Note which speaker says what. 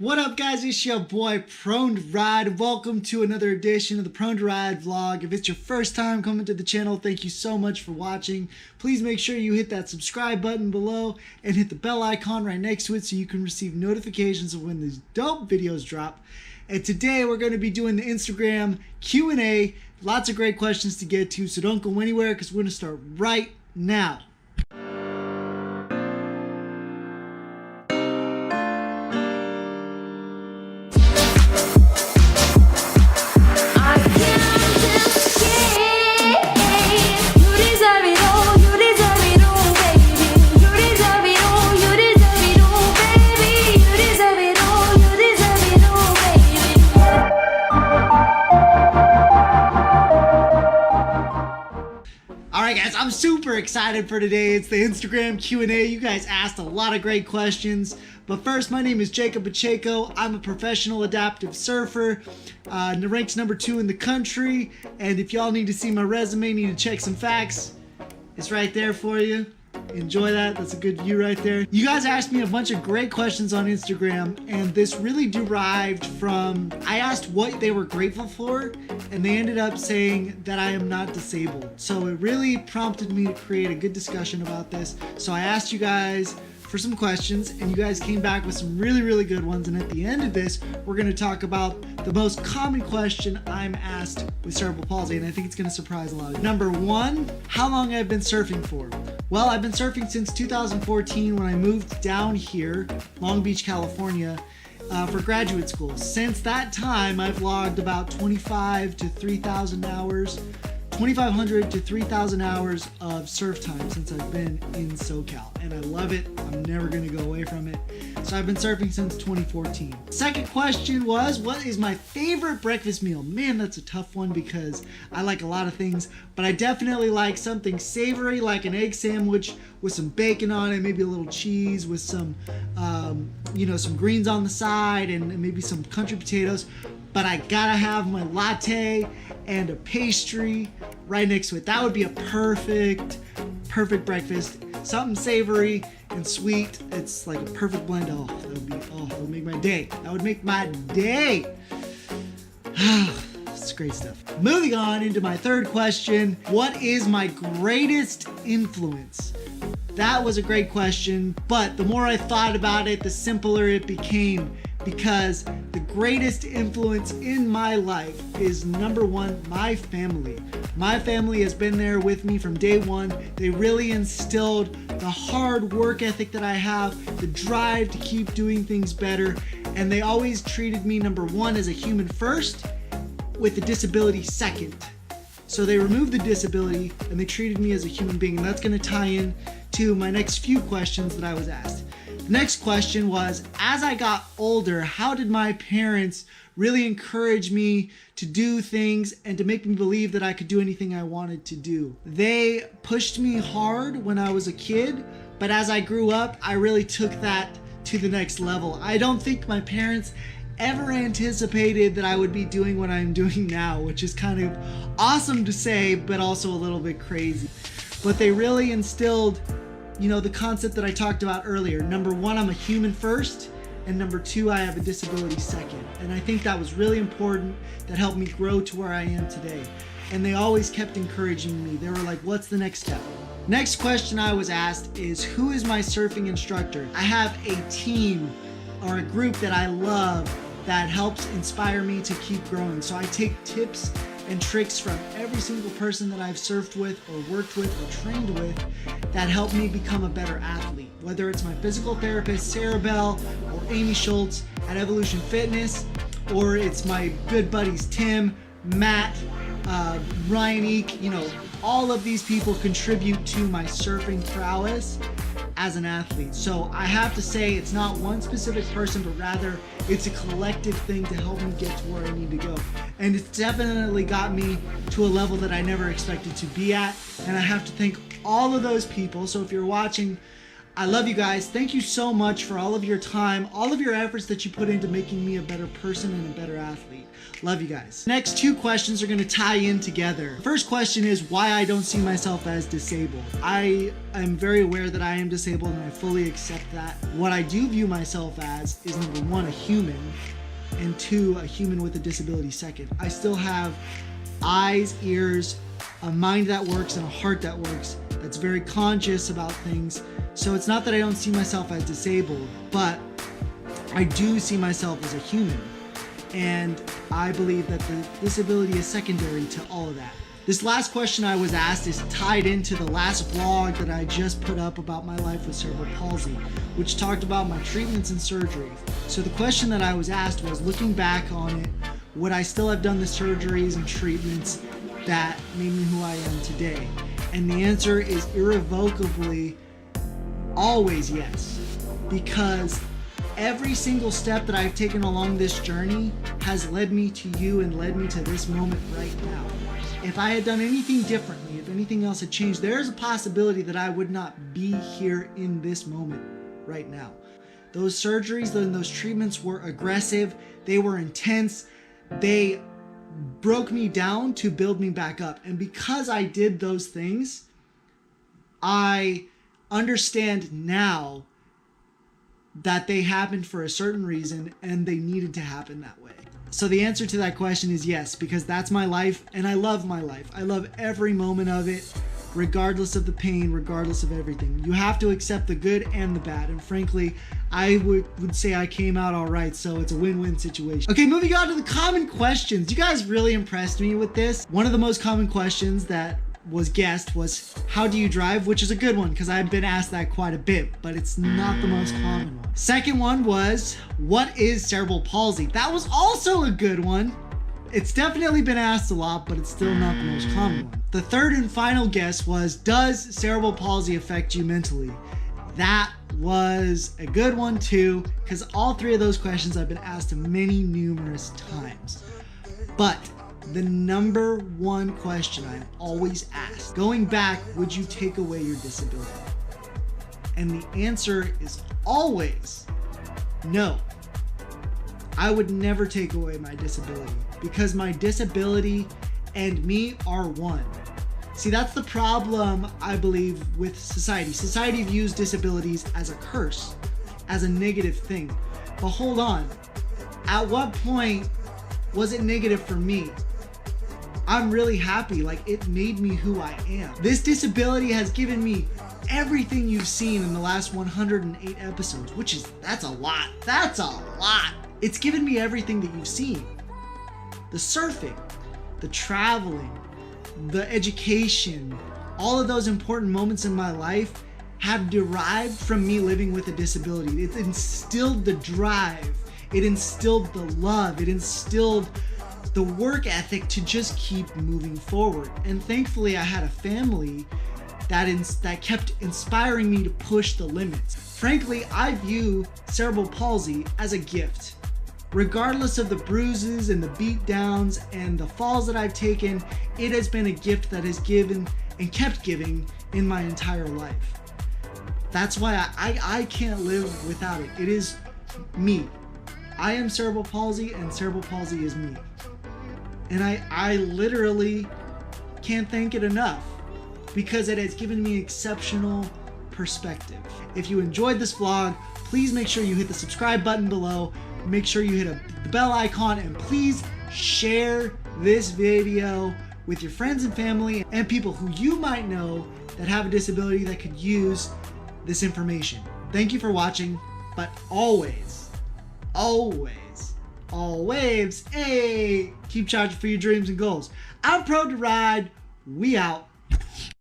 Speaker 1: What up, guys? It's your boy Prone to Ride. Welcome to another edition of the Prone to Ride vlog. If it's your first time coming to the channel, thank you so much for watching. Please make sure you hit that subscribe button below and hit the bell icon right next to it so you can receive notifications of when these dope videos drop. And today we're going to be doing the Instagram Q&A. Lots of great questions to get to, so don't go anywhere because we're going to start right now. Alright guys, I'm super excited for today. It's the Instagram Q&A. You guys asked a lot of great questions. But first, my name is Jacob Pacheco. I'm a professional adaptive surfer, ranked number 2 in the country. And if y'all need to see my resume, need to check some facts, it's right there for you. Enjoy that. That's a good view right there. You guys asked me a bunch of great questions on Instagram, and this really derived from, I asked what they were grateful for, and they ended up saying that I am not disabled. So it really prompted me to create a good discussion about this. So I asked you guys for some questions, and you guys came back with some really good ones. And at the end of this, we're going to talk about the most common question I'm asked with cerebral palsy, and I think it's going to surprise a lot of you. Number 1, how long I've been surfing for? Well, I've been surfing since 2014 when I moved down here, Long Beach, California, for graduate school. Since that time, I've logged about 2,500 to 3,000 hours of surf time since I've been in SoCal, and I love it. I'm never going to go away from it. So I've been surfing since 2014. Second question was, what is my favorite breakfast meal? Man, that's a tough one because I like a lot of things, but I definitely like something savory like an egg sandwich with some bacon on it, maybe a little cheese with some, some greens on the side and maybe some country potatoes. But I gotta have my latte and a pastry right next to it. That would be a perfect breakfast. Something savory and sweet. It's like a perfect blend. That would make my day. That would make my day. It's great stuff. Moving on into my third question. What is my greatest influence? That was a great question, but the more I thought about it, the simpler it became, because the greatest influence in my life is, number 1, my family. My family has been there with me from day one. They really instilled the hard work ethic that I have, the drive to keep doing things better, and they always treated me, number 1, as a human first, with the disability second. So they removed the disability and they treated me as a human being, and that's going to tie in to my next few questions that I was asked. The next question was, as I got older, how did my parents really encourage me to do things and to make me believe that I could do anything I wanted to do? They pushed me hard when I was a kid, but as I grew up, I really took that to the next level. I don't think my parents ever anticipated that I would be doing what I'm doing now, which is kind of awesome to say, but also a little bit crazy. But they really instilled, the concept that I talked about earlier. Number 1, I'm a human first, and number 2, I have a disability second. And I think that was really important. That helped me grow to where I am today. And they always kept encouraging me. They were like, what's the next step? Next question I was asked is, who is my surfing instructor? I have a team or a group that I love that helps inspire me to keep growing. So I take tips and tricks from every single person that I've surfed with or worked with or trained with that help me become a better athlete. Whether it's my physical therapist, CEREBRAL, or Amy Schultz at Evolution Fitness, or it's my good buddies Tim, Matt, Ryan Eek, all of these people contribute to my surfing prowess as an athlete. So I have to say, it's not one specific person, but rather it's a collective thing to help me get to where I need to go. And it's definitely got me to a level that I never expected to be at. And I have to thank all of those people. So if you're watching, I love you guys. Thank you so much for all of your time, all of your efforts that you put into making me a better person and a better athlete. Love you guys. Next two questions are going to tie in together. First question is why I don't see myself as disabled. I am very aware that I am disabled and I fully accept that. What I do view myself as is, number one, a human, and two, a human with a disability second. I still have eyes, ears, a mind that works, and a heart that works, that's very conscious about things. So it's not that I don't see myself as disabled, but I do see myself as a human. And I believe that the disability is secondary to all of that. This last question I was asked is tied into the last vlog that I just put up about my life with cerebral palsy, which talked about my treatments and surgeries. So the question that I was asked was, looking back on it, would I still have done the surgeries and treatments that made me who I am today? And the answer is irrevocably always yes, because every single step that I've taken along this journey has led me to you and led me to this moment right now. If I had done anything differently, if anything else had changed, there's a possibility that I would not be here in this moment right now. Those surgeries and those treatments were aggressive, they were intense, they broke me down to build me back up. And because I did those things, I understand now that they happened for a certain reason and they needed to happen that way. So the answer to that question is yes, because that's my life and I love my life. I love every moment of it, regardless of the pain, regardless of everything. You have to accept the good and the bad. And frankly, I would say I came out all right, so it's a win-win situation. Okay, moving on to the common questions. You guys really impressed me with this. One of the most common questions that was guessed was, how do you drive? Which is a good one because I've been asked that quite a bit, but it's not the most common one. Second one was, what is cerebral palsy? That was also a good one. It's definitely been asked a lot, but it's still not the most common one. The third and final guess was, does cerebral palsy affect you mentally? That was a good one too, because all three of those questions I've been asked many numerous times. But the number one question I'm always asked, going back, would you take away your disability? And the answer is always no. I would never take away my disability because my disability and me are one. See, that's the problem, I believe, with society. Society views disabilities as a curse, as a negative thing. But hold on, at what point was it negative for me? I'm really happy, like it made me who I am. This disability has given me everything you've seen in the last 108 episodes, that's a lot. That's a lot. It's given me everything that you've seen. The surfing, the traveling, the education, all of those important moments in my life have derived from me living with a disability. It instilled the drive, it instilled the love, it instilled the work ethic to just keep moving forward. And thankfully I had a family that kept inspiring me to push the limits. Frankly, I view cerebral palsy as a gift. Regardless of the bruises and the beat downs and the falls that I've taken, it has been a gift that has given and kept giving in my entire life. That's why I can't live without it. It is me. I am cerebral palsy and cerebral palsy is me. And I literally can't thank it enough because it has given me exceptional perspective. If you enjoyed this vlog, please make sure you hit the subscribe button below. Make sure you hit the bell icon and please share this video with your friends and family and people who you might know that have a disability that could use this information. Thank you for watching, but always, hey, keep charging for your dreams and goals. I'm Pro to Ride. We out.